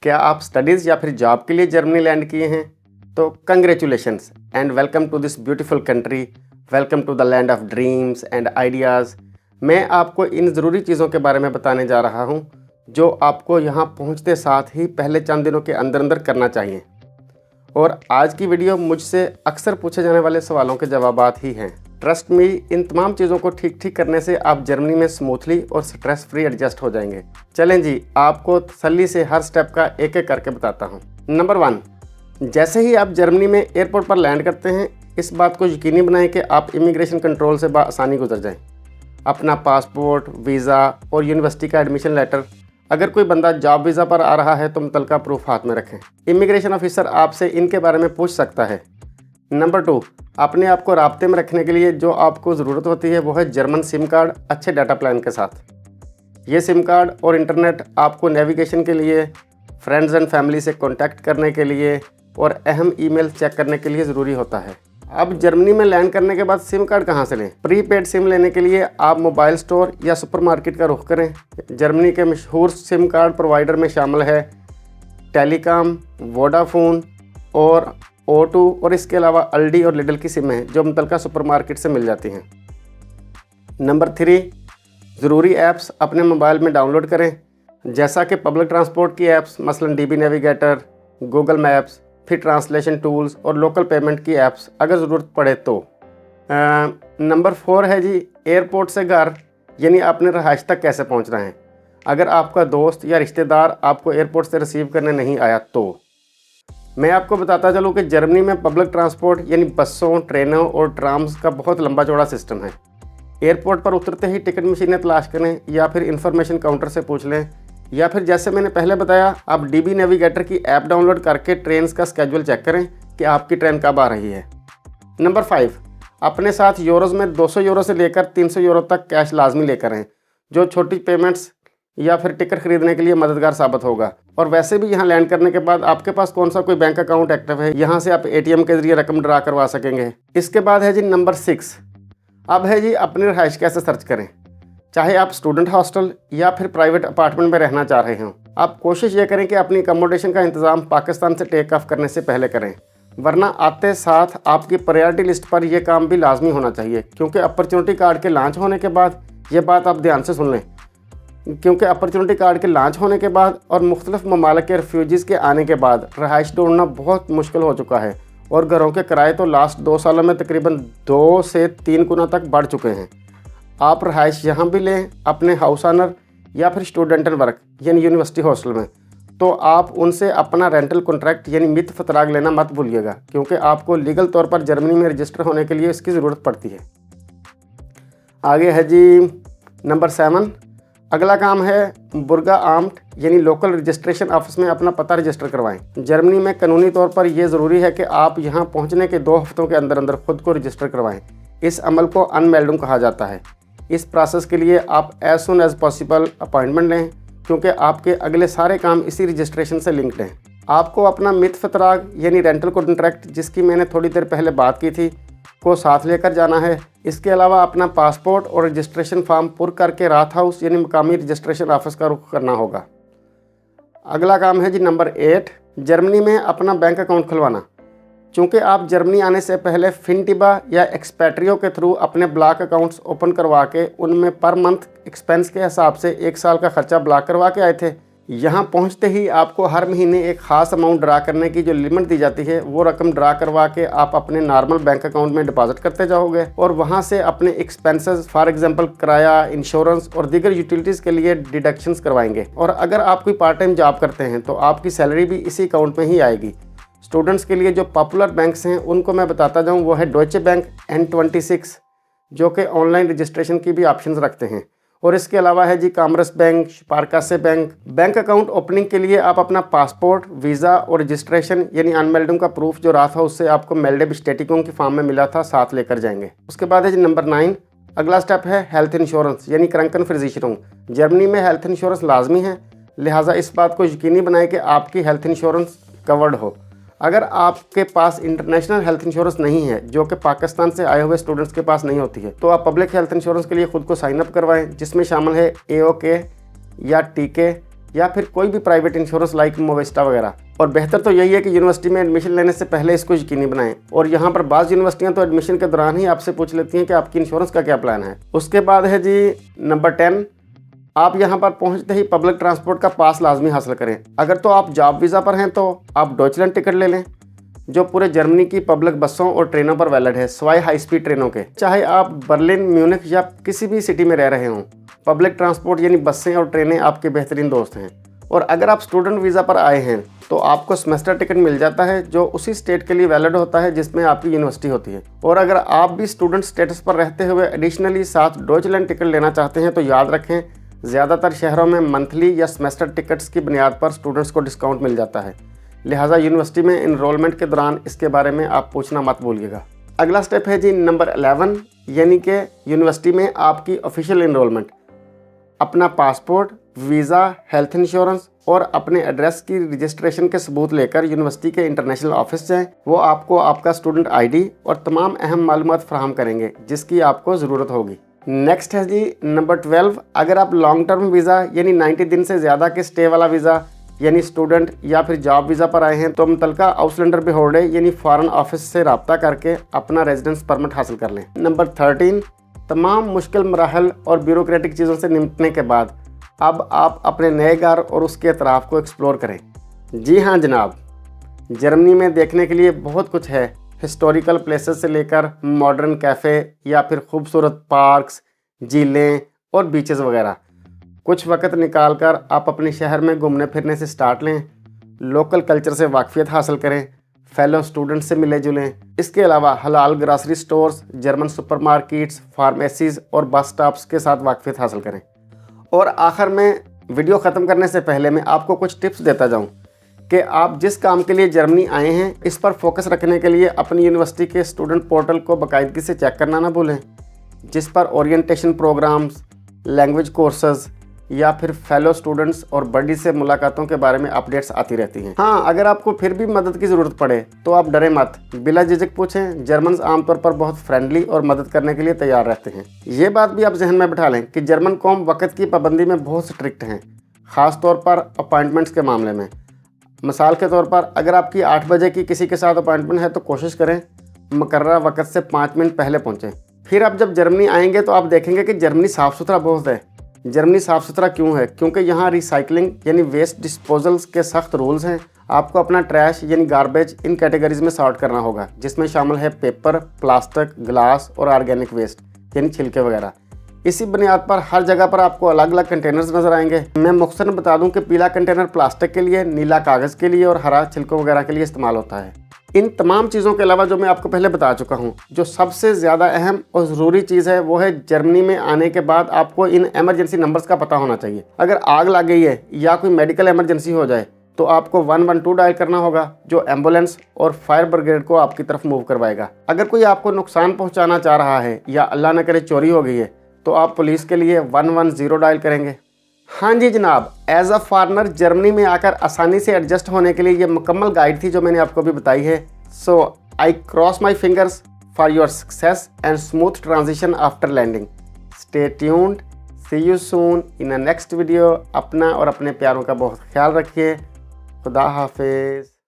क्या आप स्टडीज़ या फिर जॉब के लिए जर्मनी लैंड किए हैं? तो congratulations and welcome to this beautiful country, welcome to the land of dreams and ideas. मैं आपको इन ज़रूरी चीज़ों के बारे में बताने जा रहा हूं जो आपको यहां पहुंचते साथ ही पहले चंद दिनों के अंदर अंदर करना चाहिए। और आज की वीडियो मुझसे अक्सर पूछे जाने वाले सवालों के जवाबात ही हैं। ट्रस्ट मी, इन तमाम चीज़ों को ठीक करने से आप जर्मनी में स्मूथली और स्ट्रेस फ्री एडजस्ट हो जाएंगे। चलें जी, आपको तसल्ली से हर स्टेप का एक एक करके बताता हूँ। नंबर 1, जैसे ही आप जर्मनी में एयरपोर्ट पर लैंड करते हैं, इस बात को यकीनी बनाएं कि आप इमिग्रेशन कंट्रोल से आसानी गुजर जाएं। अपना पासपोर्ट, वीज़ा और यूनिवर्सिटी का एडमिशन लेटर, अगर कोई बंदा जॉब वीज़ा पर आ रहा है तो मुतलका प्रूफ हाथ में रखें। इमिग्रेशन ऑफिसर आपसे इनके बारे में पूछ सकता है। नंबर 2, अपने आप को राब्ते में रखने के लिए जो आपको ज़रूरत होती है वो है जर्मन सिम कार्ड अच्छे डाटा प्लान के साथ। ये सिम कार्ड और इंटरनेट आपको नेविगेशन के लिए, फ्रेंड्स एंड फैमिली से कांटेक्ट करने के लिए और अहम ईमेल चेक करने के लिए ज़रूरी होता है। अब जर्मनी में लैंड करने के बाद सिम कार्ड कहाँ से लें? प्रीपेड सिम लेने के लिए आप मोबाइल स्टोर या सुपरमार्केट का रुख करें। जर्मनी के मशहूर सिम कार्ड प्रोवाइडर में शामिल है टेलीकॉम, वोडाफोन और O2 और इसके अलावा अल्डी और लिडल की सिम हैं जो मुतलका सुपरमार्केट से मिल जाती हैं। नंबर 3, ज़रूरी ऐप्स अपने मोबाइल में डाउनलोड करें, जैसा कि पब्लिक ट्रांसपोर्ट की ऐप्स मसलन DB नेविगेटर, गूगल मैप्स, फिर ट्रांसलेशन टूल्स और लोकल पेमेंट की ऐप्स अगर ज़रूरत पड़े तो। नंबर 4 है जी, एयरपोर्ट से घर यानी अपने रहायश तक कैसे पहुंचना है। अगर आपका दोस्त या रिश्तेदार आपको एयरपोर्ट से रिसीव करने नहीं आया तो मैं आपको बताता चलूँ कि जर्मनी में पब्लिक ट्रांसपोर्ट यानी बसों, ट्रेनों और ट्राम्स का बहुत लंबा चौड़ा सिस्टम है। एयरपोर्ट पर उतरते ही टिकट मशीनें तलाश करें या फिर इंफॉर्मेशन काउंटर से पूछ लें, या फिर जैसे मैंने पहले बताया आप DB नेविगेटर की ऐप डाउनलोड करके ट्रेन का स्केड्यूल चेक करें कि आपकी ट्रेन कब आ रही है। नंबर 5, अपने साथ यूरोज़ में 200 यूरो से लेकर 300 यूरो तक कैश लाजमी लेकर आएँ, जो छोटी पेमेंट्स या फिर टिकट खरीदने के लिए मददगार साबित होगा। और वैसे भी यहाँ लैंड करने के बाद आपके पास कौन सा कोई बैंक अकाउंट एक्टिव है, यहाँ से आप ATM के जरिए रकम ड्रा करवा सकेंगे। इसके बाद है जी नंबर 6, अब है जी अपनी रहाइश कैसे सर्च करें। चाहे आप स्टूडेंट हॉस्टल या फिर प्राइवेट अपार्टमेंट में रहना चाह रहे हों, आप कोशिश ये करें कि अपनी अकोमोडेशन का इंतज़ाम पाकिस्तान से टेक ऑफ करने से पहले करें, वरना आते साथ आपकी प्रायोरिटी लिस्ट पर यह काम भी लाजमी होना चाहिए। क्योंकि अपॉर्चुनिटी कार्ड के लॉन्च होने के बाद, ये बात आप ध्यान से सुन लें, क्योंकि अपॉर्चुनिटी कार्ड के लॉन्च होने के बाद और मुख्तलिफ ममालिक के रेफ्यूजीज़ के आने के बाद रहाइश ढूंढना बहुत मुश्किल हो चुका है और घरों के किराए तो लास्ट 2 सालों में तकरीबन 2 से 3 गुना तक बढ़ चुके हैं। आप रहाइश यहाँ भी लें अपने हाउस ऑनर या फिर स्टूडेंट एंड वर्क यानी यूनिवर्सिटी हॉस्टल में, तो आप उनसे अपना रेंटल कॉन्ट्रैक्ट यानी मित फतराग लेना मत भूलिएगा, क्योंकि आपको लीगल तौर पर जर्मनी में रजिस्टर होने के लिए इसकी ज़रूरत पड़ती है। आगे है जी नंबर 7, अगला काम है बुर्गा आम्ट यानी लोकल रजिस्ट्रेशन ऑफिस में अपना पता रजिस्टर करवाएं। जर्मनी में कानूनी तौर पर यह ज़रूरी है कि आप यहां पहुंचने के 2 हफ्तों के अंदर अंदर खुद को रजिस्टर करवाएं। इस अमल को अनमेल्डिंग कहा जाता है। इस प्रोसेस के लिए आप as soon as possible appointment लें, क्योंकि आपके अगले सारे काम इसी रजिस्ट्रेशन से लिंक्ड हैं। आपको अपना मित फतराग यानी रेंटल कॉन्ट्रैक्ट, जिसकी मैंने थोड़ी देर पहले बात की थी, को साथ लेकर जाना है। इसके अलावा अपना पासपोर्ट और रजिस्ट्रेशन फॉर्म पुर करके रात हाउस यानी मकामी रजिस्ट्रेशन ऑफिस का रुख करना होगा। अगला काम है जी नंबर 8, जर्मनी में अपना बैंक अकाउंट खुलवाना। चूँकि आप जर्मनी आने से पहले फिनटिबा या एक्सपैट्रियो के थ्रू अपने ब्लॉक अकाउंट्स ओपन करवा के उनमें पर मंथ एक्सपेंस के हिसाब से 1 साल का खर्चा ब्लॉक करवा के आए थे। यहाँ पहुँचते ही आपको हर महीने एक ख़ास अमाउंट ड्रा करने की जो लिमिट दी जाती है, वो रकम ड्रा करवा के आप अपने नॉर्मल बैंक अकाउंट में डिपॉजिट करते जाओगे और वहाँ से अपने एक्सपेंसेस फॉर एग्जांपल किराया, इंश्योरेंस और दीगर यूटिलिटीज़ के लिए डिडक्शंस करवाएंगे। और अगर आप कोई पार्ट टाइम जॉब करते हैं तो आपकी सैलरी भी इसी अकाउंट में ही आएगी। स्टूडेंट्स के लिए जो पॉपुलर बैंक्स हैं उनको मैं बताता जाऊँ, वो है डॉइचे बैंक, N26, जो कि ऑनलाइन रजिस्ट्रेशन की भी ऑप्शंस रखते हैं। और इसके अलावा है जी Commerzbank, Sparkasse bank. Bank account opening के लिए आप अपना पासपोर्ट, वीज़ा और रजिस्ट्रेशन यानी अनमेल्डिंग का प्रूफ जो रात हाउस से आपको मेल्डे बिस्टेटिकों की फॉर्म में मिला था, साथ लेकर जाएंगे। उसके बाद है जी नंबर 9, अगला स्टेप है हेल्थ इंश्योरेंस यानी क्रंकनफिजिशियरों। जर्मनी में हेल्थ इंश्योरेंस लाजमी है, लिहाजा इस बात को यकीनी बनाएं कि आपकी हेल्थ इंश्योरेंस कवर्ड हो। अगर आपके पास इंटरनेशनल हेल्थ इंश्योरेंस नहीं है, जो कि पाकिस्तान से आए हुए स्टूडेंट्स के पास नहीं होती है, तो आप पब्लिक हेल्थ इंश्योरेंस के लिए खुद को साइन अप करवाएं, जिसमें शामिल है AOK या TK या फिर कोई भी प्राइवेट इंश्योरेंस लाइक मोविस्टा वगैरह। और बेहतर तो यही है कि यूनिवर्सिटी में एडमिशन लेने से पहले इसको यकीनी बनाएं। और यहाँ पर बाज़ यूनिवर्सिटियाँ तो एडमिशन के दौरान ही आपसे पूछ लेती हैं कि आपकी इंश्योरेंस का क्या प्लान है। उसके बाद है जी नंबर 10, आप यहाँ पर पहुँचते ही पब्लिक ट्रांसपोर्ट का पास लाजमी हासिल करें। अगर तो आप जॉब वीज़ा पर हैं तो आप डॉयचलैंड टिकट ले लें, जो पूरे जर्मनी की पब्लिक बसों और ट्रेनों पर वैलिड है, सिवाय हाई स्पीड ट्रेनों के। चाहे आप बर्लिन, म्यूनिख या किसी भी सिटी में रह रहे हों, पब्लिक ट्रांसपोर्ट यानी बसें और ट्रेनें आपके बेहतरीन दोस्त हैं। और अगर आप स्टूडेंट वीज़ा पर आए हैं तो आपको सेमेस्टर टिकट मिल जाता है, जो उसी स्टेट के लिए वैलिड होता है जिसमें आपकी यूनिवर्सिटी होती है। और अगर आप भी स्टूडेंट स्टेटस पर रहते हुए एडिशनली साथ डॉयचलैंड टिकट लेना चाहते हैं तो याद रखें, ज़्यादातर शहरों में मंथली या सेमेस्टर टिकट्स की बुनियाद पर स्टूडेंट्स को डिस्काउंट मिल जाता है। लिहाजा यूनिवर्सिटी में इनरोलमेंट के दौरान इसके बारे में आप पूछना मत भूलिएगा। अगला स्टेप है जी नंबर 11, यानी कि यूनिवर्सिटी में आपकी ऑफिशियल इनरोलमेंट। अपना पासपोर्ट, वीज़ा, हेल्थ इंश्योरेंस और अपने एड्रेस की रजिस्ट्रेशन के सबूत लेकर यूनिवर्सिटी के इंटरनेशनल ऑफिस जाएं। वो आपको आपका स्टूडेंट आईडी और तमाम अहम मालूमात फराहम करेंगे जिसकी आपको ज़रूरत होगी। नेक्स्ट है जी नंबर 12, अगर आप लॉन्ग टर्म वीज़ा यानी 90 दिन से ज़्यादा के स्टे वाला वीज़ा यानी स्टूडेंट या फिर जॉब वीज़ा पर आए हैं तो मुतलका आउसलैंडर बिहोर्डे यानी फॉरेन ऑफिस से रब्ता करके अपना रेजिडेंस परमिट हासिल कर लें। नंबर 13, तमाम मुश्किल मराहल और ब्यूरोक्रेटिक चीज़ों से निपटने के बाद अब आप अपने नए घर और उसके अतराफ़ को एक्सप्लोर करें। जी हाँ जनाब, जर्मनी में देखने के लिए बहुत कुछ है। हिस्टोरिकल प्लेसेस से लेकर मॉडर्न कैफ़े या फिर खूबसूरत पार्क्स, झीलें और बीचेस वगैरह। कुछ वक्त निकाल कर आप अपने शहर में घूमने फिरने से स्टार्ट लें, लोकल कल्चर से वाकफियत हासिल करें, फेलो स्टूडेंट से मिले जुलें। इसके अलावा हलाल grocery stores, German supermarkets, pharmacies और बस स्टॉप्स के साथ वाकफियत हासिल करें। और आखिर में वीडियो ख़त्म करने से पहले मैं आपको कुछ टिप्स देता जाऊं कि आप जिस काम के लिए जर्मनी आए हैं इस पर फोकस रखने के लिए अपनी यूनिवर्सिटी के स्टूडेंट पोर्टल को बाकायदगी से चेक करना ना भूलें, जिस पर ओरिएंटेशन प्रोग्राम्स, लैंग्वेज कोर्सेज या फिर फेलो स्टूडेंट्स और बडी से मुलाकातों के बारे में अपडेट्स आती रहती हैं। हाँ, अगर आपको फिर भी मदद की ज़रूरत पड़े तो आप डरे मत, बिला झिझक पूछें। जर्मन्स आमतौर पर बहुत फ्रेंडली और मदद करने के लिए तैयार रहते हैं। ये बात भी आप जहन में बिठा लें कि जर्मन कौम वक़्त की पाबंदी में बहुत स्ट्रिक्ट हैं, ख़ास तौर पर अपॉइंटमेंट्स के मामले में। मिसाल के तौर पर अगर आपकी 8 बजे की किसी के साथ अपॉइंटमेंट है तो कोशिश करें मुकर्ररा वक़्त से 5 मिनट पहले पहुँचें। फिर आप जब जर्मनी आएंगे तो आप देखेंगे कि जर्मनी साफ़ सुथरा बहुत है। जर्मनी साफ़ सुथरा क्यों है? क्योंकि यहाँ रिसाइकलिंग यानी वेस्ट डिस्पोजल्स के सख्त रूल्स हैं। आपको अपना ट्रैश यानी गार्बेज इन कैटेगरीज में सॉर्ट करना होगा, जिसमें शामिल है पेपर, प्लास्टिक, ग्लास और ऑर्गेनिक वेस्ट यानी छिलके वगैरह। इसी बुनियाद पर हर जगह पर आपको अलग अलग कंटेनर्स नज़र आएंगे। मैं मुख्तसर बता दूं कि पीला कंटेनर प्लास्टिक के लिए, नीला कागज़ के लिए और हरा छिलकों वगैरह के लिए इस्तेमाल होता है। इन तमाम चीज़ों के अलावा जो मैं आपको पहले बता चुका हूँ, जो सबसे ज़्यादा अहम और ज़रूरी चीज़ है वो है जर्मनी में आने के बाद आपको इन एमरजेंसी नंबर्स का पता होना चाहिए। अगर आग लग गई है या कोई मेडिकल एमरजेंसी हो जाए तो आपको 112 डायल करना होगा, जो एम्बुलेंस और फायर ब्रिगेड को आपकी तरफ मूव करवाएगा। अगर कोई आपको नुकसान पहुँचाना चाह रहा है या अल्लाह न करे चोरी हो गई है तो आप पुलिस के लिए 110 डायल करेंगे। हाँ जी जनाब, एज अ फॉरनर जर्मनी में आकर आसानी से एडजस्ट होने के लिए ये मुकम्मल गाइड थी जो मैंने आपको भी बताई है। So I cross my fingers for your success and smooth transition after landing. Stay tuned, see you soon in a next video. अपना और अपने प्यारों का बहुत ख्याल रखिए। खुदा हाफिज़।